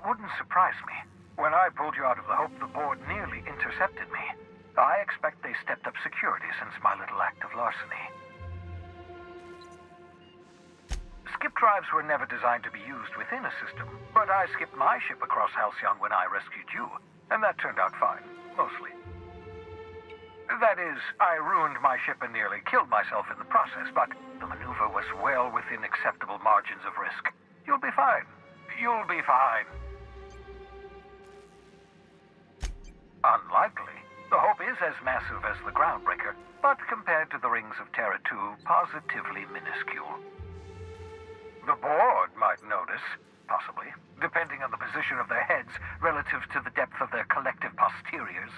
wouldn't surprise me. When I pulled you out of the Hope, the board nearly intercepted me. I expect they stepped up security since my little act of larceny. Skip drives were never designed to be used within a system, but I skipped my ship across Halcyon when I rescued you, and that turned out fine, mostly. That is, I ruined my ship and nearly killed myself in the process, but the maneuver was well within acceptable margins of risk. You'll be fine. You'll be fine. Unlikely. The Hope is as massive as the Groundbreaker, but compared to the Rings of Terra 2, positively minuscule. The board might notice, possibly, depending on the position of their heads relative to the depth of their collective posteriors.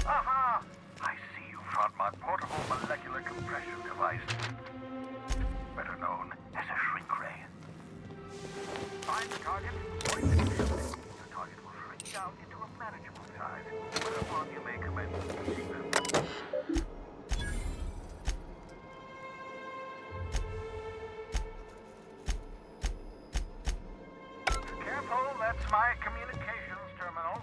Aha! I see you found my portable molecular compression device, better known as a shrink ray. Find the target, point the field. The target will shrink down into a manageable size, whereupon you may commence using them. Careful, that's my communications terminal.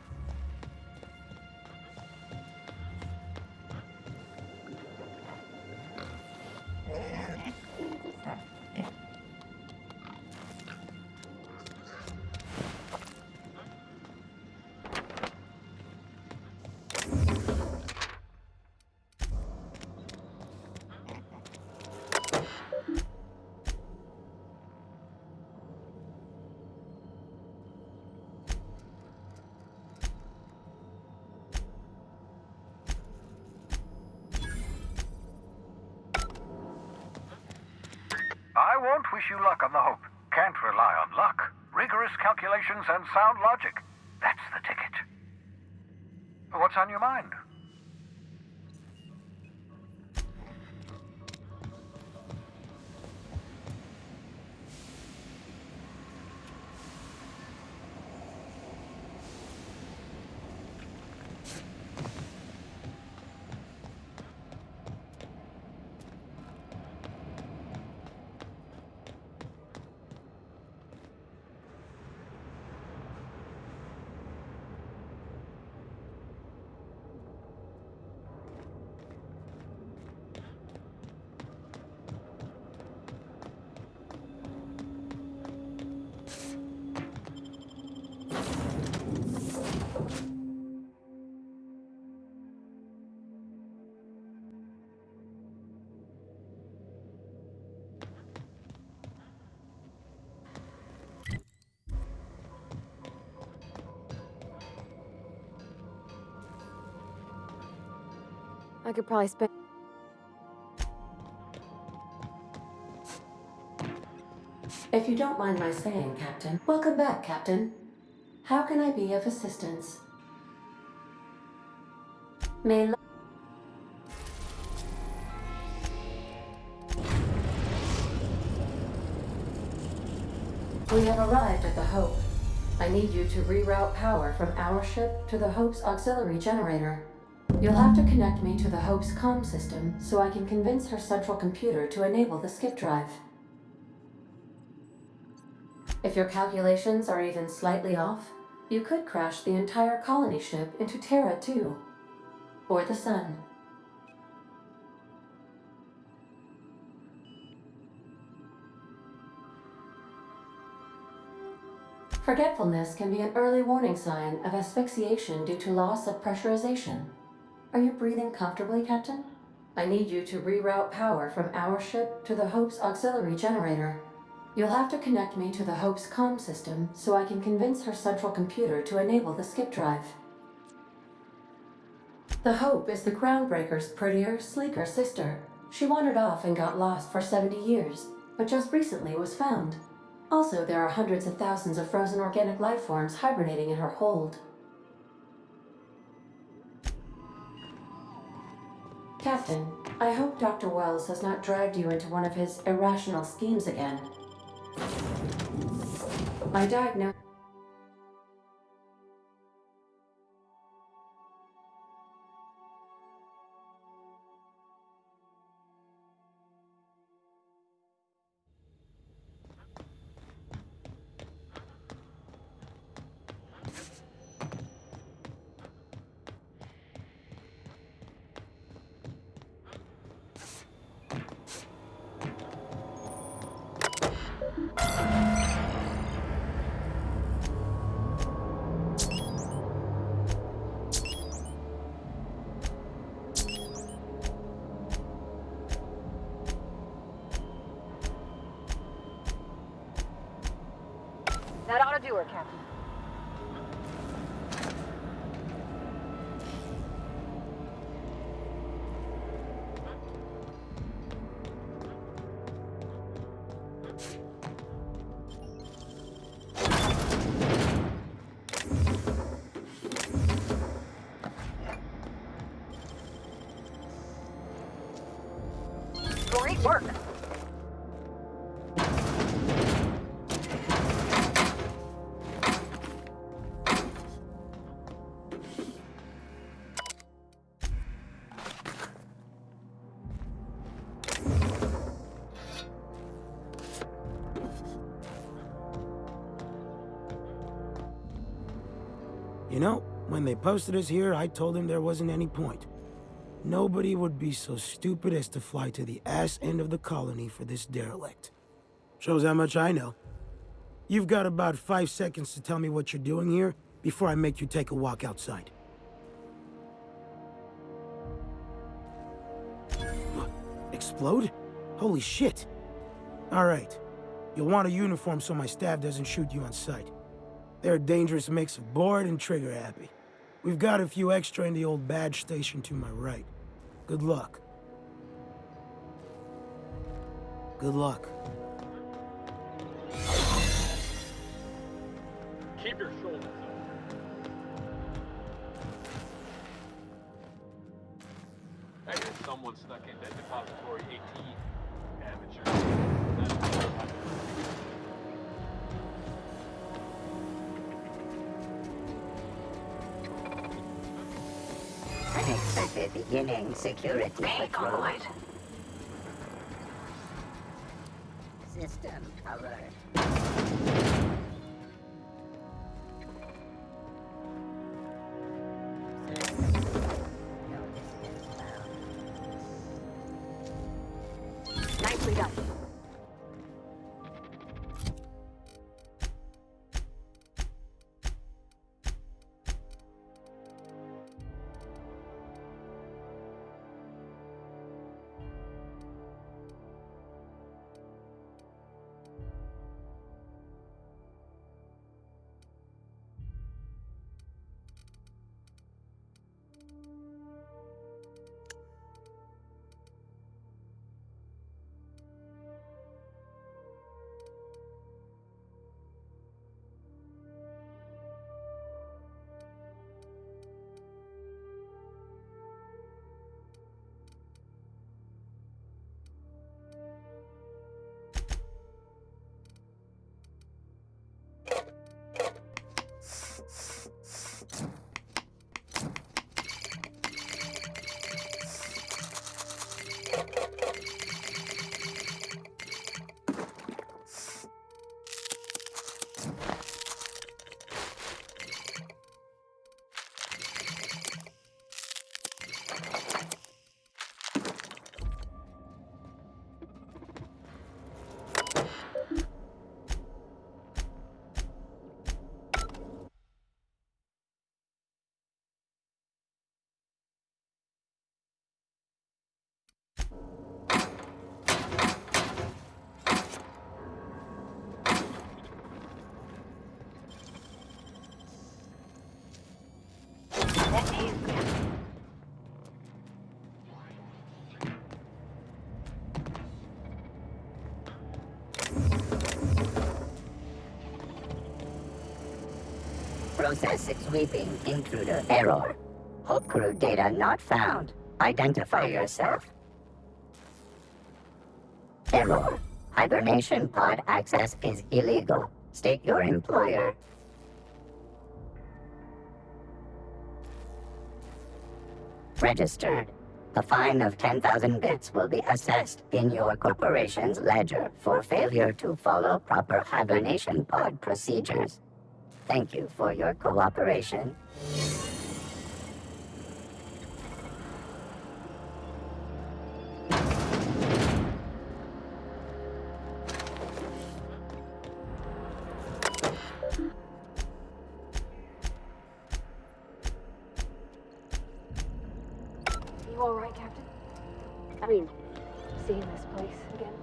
I won't wish you luck on the Hope. Can't rely on luck. Rigorous calculations and sound logic. That's the ticket. What's on your mind? I could probably spend... If you don't mind my saying, Captain. Welcome back, Captain. How can I be of assistance? May We have arrived at the Hope. I need you to reroute power from our ship to the Hope's auxiliary generator. You'll have to connect me to the Hope's comm system so I can convince her central computer to enable the skip drive. If your calculations are even slightly off, you could crash the entire colony ship into Terra 2, or the Sun. Forgetfulness can be an early warning sign of asphyxiation due to loss of pressurization. Are you breathing comfortably, Captain? I need you to reroute power from our ship to the Hope's auxiliary generator. You'll have to connect me to the Hope's comm system so I can convince her central computer to enable the skip drive. The Hope is the Groundbreaker's prettier, sleeker sister. She wandered off and got lost for 70 years, but just recently was found. Also, there are hundreds of thousands of frozen organic life forms hibernating in her hold. Captain, I hope Dr. Wells has not dragged you into one of his irrational schemes again. My diagnosis... doer, Captain. Great work. You know, when they posted us here, I told them there wasn't any point. Nobody would be so stupid as to fly to the ass end of the colony for this derelict. Shows how much I know. You've got about 5 seconds to tell me what you're doing here before I make you take a walk outside. Explode? Holy shit. All right. You'll want a uniform so my staff doesn't shoot you on sight. They're a dangerous mix of bored and trigger-happy. We've got a few extra in the old badge station to my right. Good luck. Good luck. Keep your shoulders up. I hear someone stuck in that depository 18. Amateur. Unexpected beginning security patrol. System covered. Nicely done. Process sweeping intruder error. Hub crew data not found. Identify yourself. Error. Hibernation pod access is illegal. State your employer. Registered. A fine of 10,000 bits will be assessed in your corporation's ledger for failure to follow proper hibernation pod procedures. Thank you for your cooperation. You all right, Captain? I mean, seeing this place again?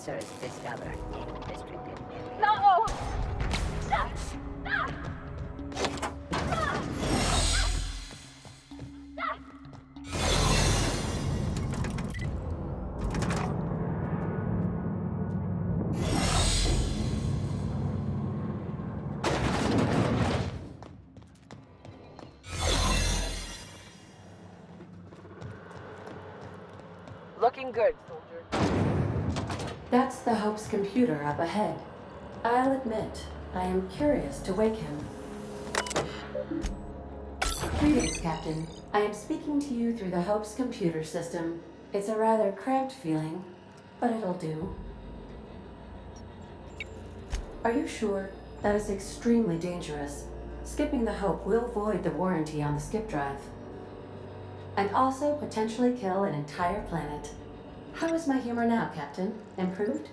Professors discover in restricted areas. No! Looking good, soldier. That's the Hope's computer up ahead. I'll admit, I am curious to wake him. Greetings, Captain. I am speaking to you through the Hope's computer system. It's a rather cramped feeling, but it'll do. Are you sure? That is extremely dangerous. Skipping the Hope will void the warranty on the skip drive. And also potentially kill an entire planet. How is my humor now, Captain? Improved?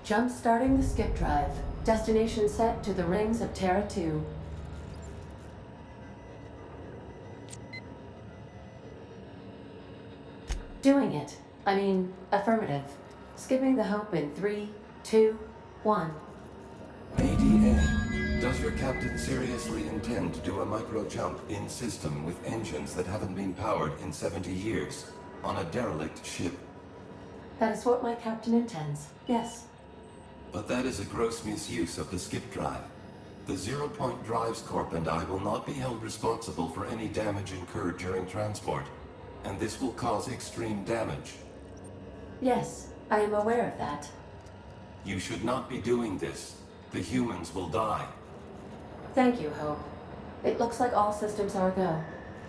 Jump-starting the skip drive. Destination set to the rings of Terra 2. Doing it. I mean, affirmative. Skipping the Hope in 3, 2, 1. ADA, does your captain seriously intend to do a micro-jump in system with engines that haven't been powered in 70 years on a derelict ship? That is what my captain intends, yes. But that is a gross misuse of the skip drive. The Zero Point Drives Corp and I will not be held responsible for any damage incurred during transport, and this will cause extreme damage. Yes, I am aware of that. You should not be doing this. The humans will die. Thank you, Hope. It looks like all systems are go.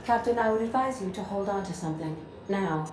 Captain, I would advise you to hold on to something. Now.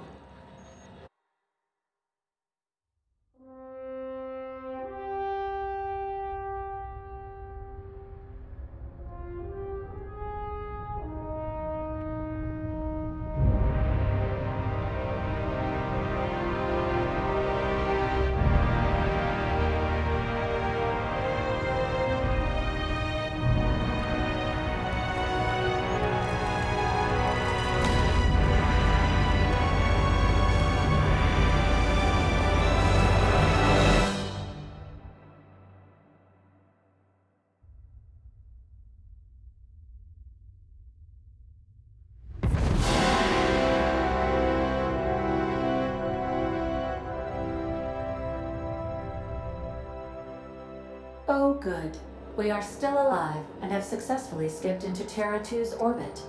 Oh, good. We are still alive and have successfully skipped into Terra 2's orbit.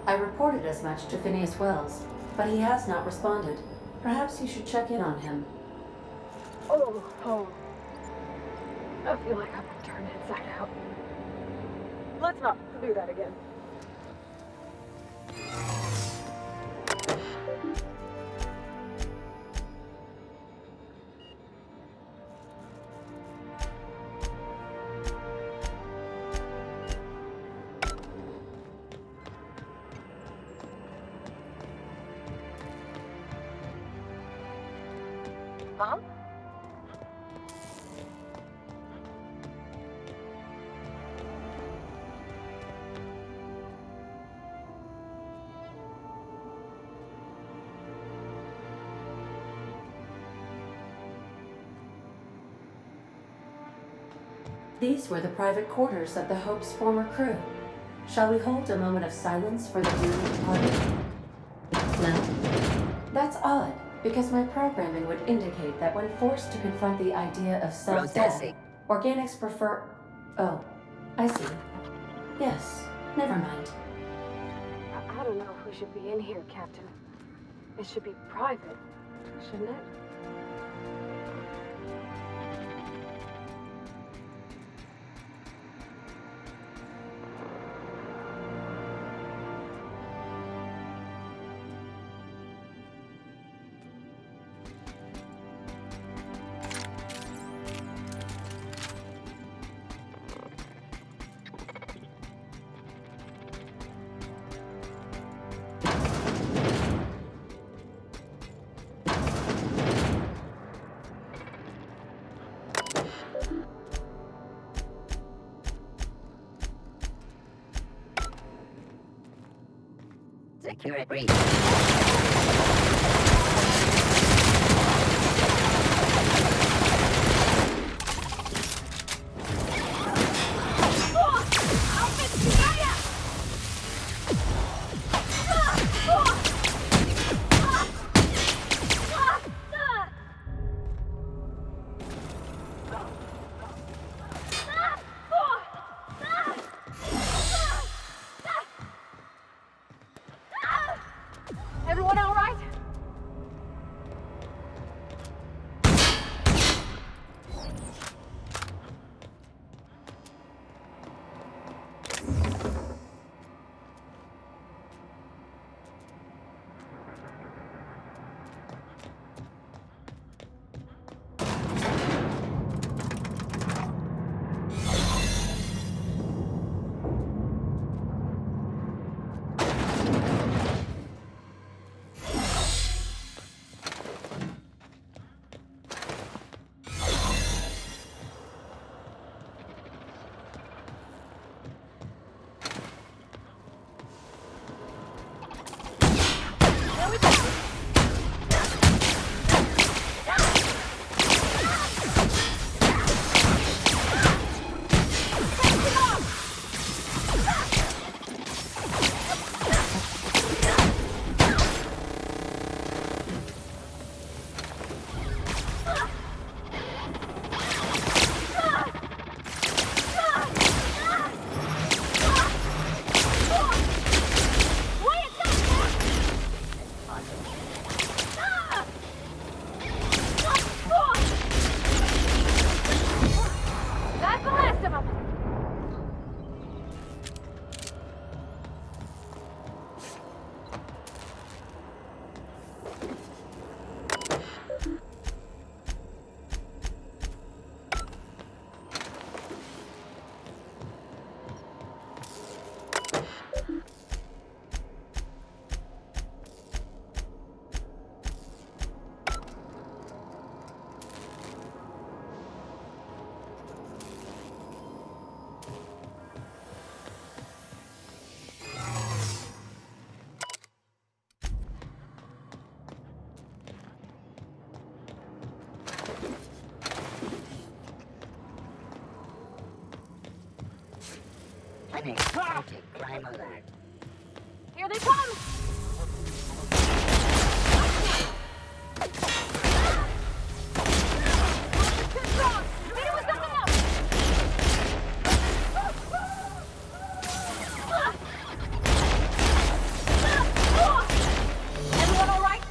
I reported as much to Phineas Wells, but he has not responded. Perhaps you should check in on him. Oh. I feel like I've been turned inside out. Let's not do that again. Huh? These were the private quarters of the Hope's former crew. Shall we hold a moment of silence for the doomed party? No? That's odd, because my programming would indicate that when forced to confront the idea of self-death, Processing. organics prefer... Oh, I see. Yes, never mind. I don't know if we should be in here, Captain. It should be private, shouldn't it? Secure it breach. Unexpected crime alert. Here they come! Too strong! Beat it with something else! Everyone all right?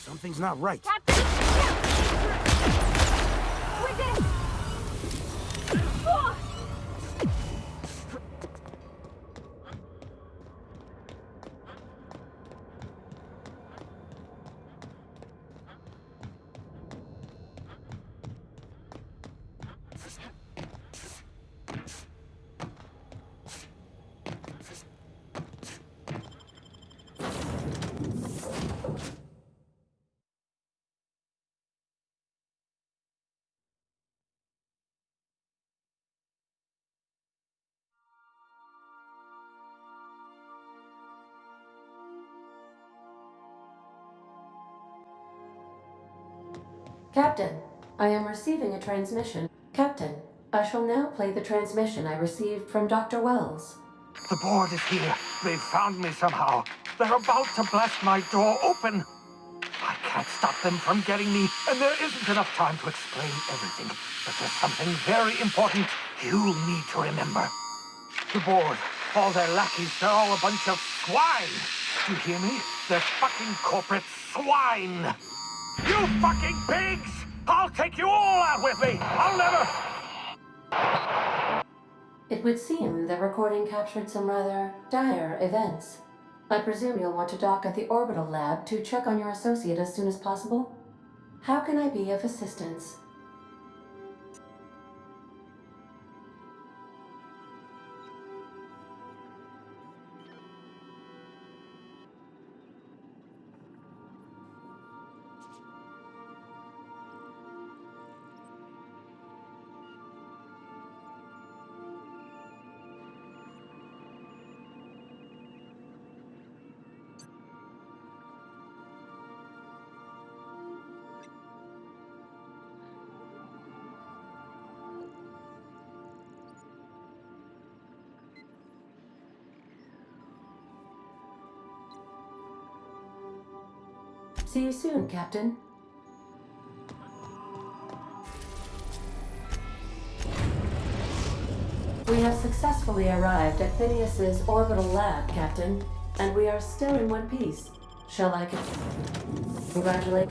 Something's not right. Captain! We did it! Oh! Captain, I am receiving a transmission. Captain, I shall now play the transmission I received from Dr. Wells. The board is here. They've found me somehow. They're about to blast my door open. I can't stop them from getting me, and there isn't enough time to explain everything. But there's something very important you need to remember. The board, all their lackeys, they're all a bunch of swine. Do you hear me? They're fucking corporate swine. You fucking pigs! I'll take you all out with me! I'll never... It would seem the recording captured some rather dire events. I presume you'll want to dock at the orbital lab to check on your associate as soon as possible? How can I be of assistance? See you soon, Captain. We have successfully arrived at Phineas's orbital lab, Captain, and we are still in one piece. Shall I congratulate?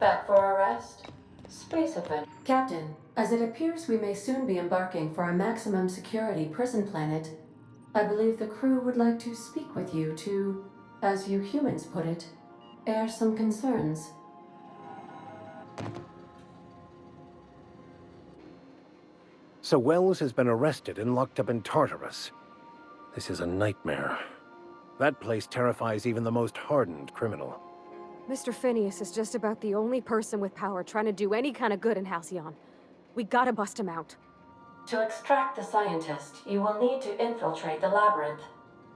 Back for a rest? Space event. Captain, as it appears we may soon be embarking for a maximum security prison planet, I believe the crew would like to speak with you to, as you humans put it, air some concerns. So Wells has been arrested and locked up in Tartarus. This is a nightmare. That place terrifies even the most hardened criminal. Mr. Phineas is just about the only person with power trying to do any kind of good in Halcyon. We gotta bust him out. To extract the scientist, you will need to infiltrate the labyrinth.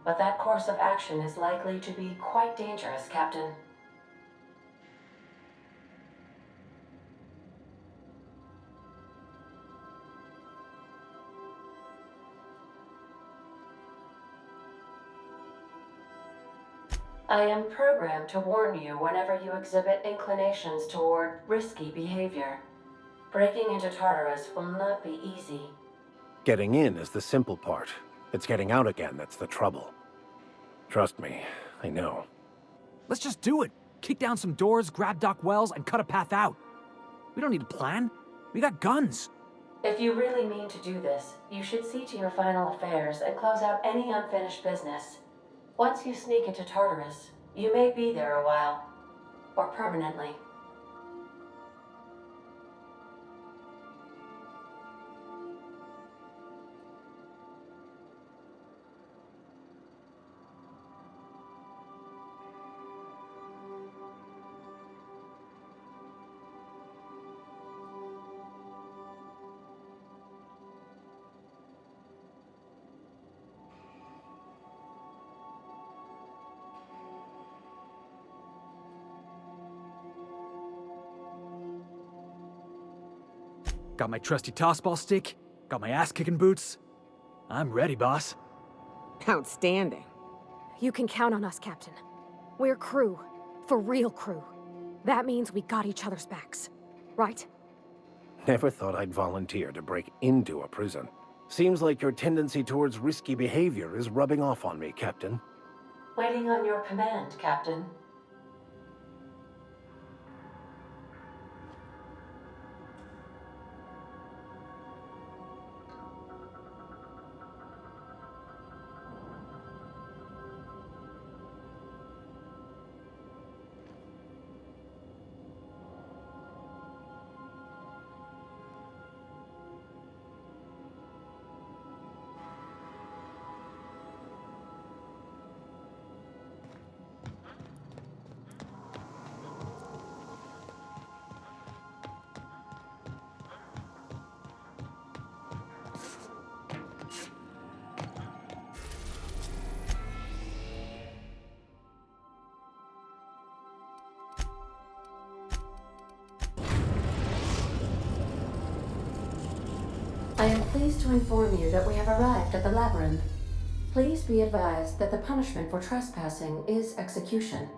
But that course of action is likely to be quite dangerous, Captain. I am programmed to warn you whenever you exhibit inclinations toward risky behavior. Breaking into Tartarus will not be easy. Getting in is the simple part. It's getting out again that's the trouble. Trust me, I know. Let's just do it. Kick down some doors, grab Doc Wells, and cut a path out. We don't need a plan. We got guns. If you really mean to do this, you should see to your final affairs and close out any unfinished business. Once you sneak into Tartarus, you may be there a while. Or permanently. Got my trusty tossball stick, got my ass-kicking boots. I'm ready, boss. Outstanding. You can count on us, Captain. We're crew. For real crew. That means we got each other's backs. Right? Never thought I'd volunteer to break into a prison. Seems like your tendency towards risky behavior is rubbing off on me, Captain. Waiting on your command, Captain. I am pleased to inform you that we have arrived at the labyrinth. Please be advised that the punishment for trespassing is execution.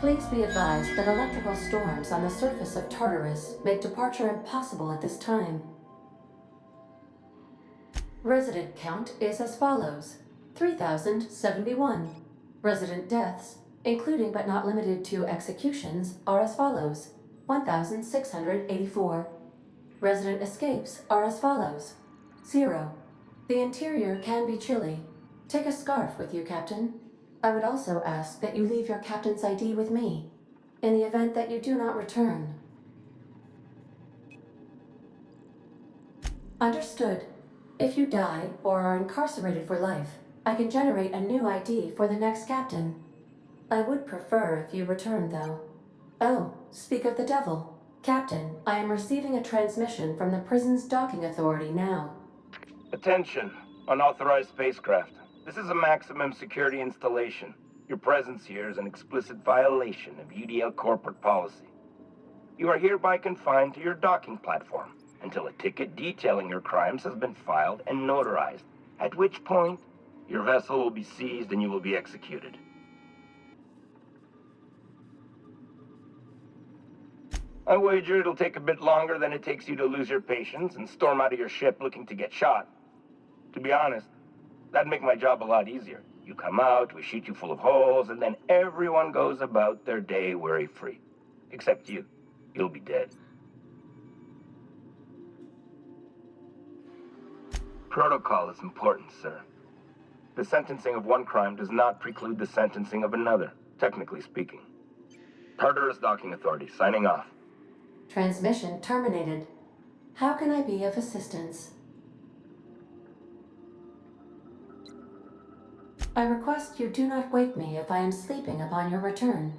Please be advised that electrical storms on the surface of Tartarus make departure impossible at this time. Resident count is as follows: 3,071. Resident deaths, including but not limited to executions, are as follows: 1,684. Resident escapes are as follows: 0. The interior can be chilly. Take a scarf with you, Captain. I would also ask that you leave your captain's ID with me, in the event that you do not return. Understood. If you die or are incarcerated for life, I can generate a new ID for the next captain. I would prefer if you returned, though. Oh, speak of the devil. Captain, I am receiving a transmission from the prison's docking authority now. Attention, unauthorized spacecraft. This is a maximum security installation. Your presence here is an explicit violation of UDL corporate policy. You are hereby confined to your docking platform until a ticket detailing your crimes has been filed and notarized, at which point your vessel will be seized and you will be executed. I wager it'll take a bit longer than it takes you to lose your patience and storm out of your ship looking to get shot. To be honest, that'd make my job a lot easier. You come out, we shoot you full of holes, and then everyone goes about their day worry-free. Except you. You'll be dead. Protocol is important, sir. The sentencing of one crime does not preclude the sentencing of another, technically speaking. Tartarus Docking Authority, signing off. Transmission terminated. How can I be of assistance? I request you do not wake me if I am sleeping upon your return.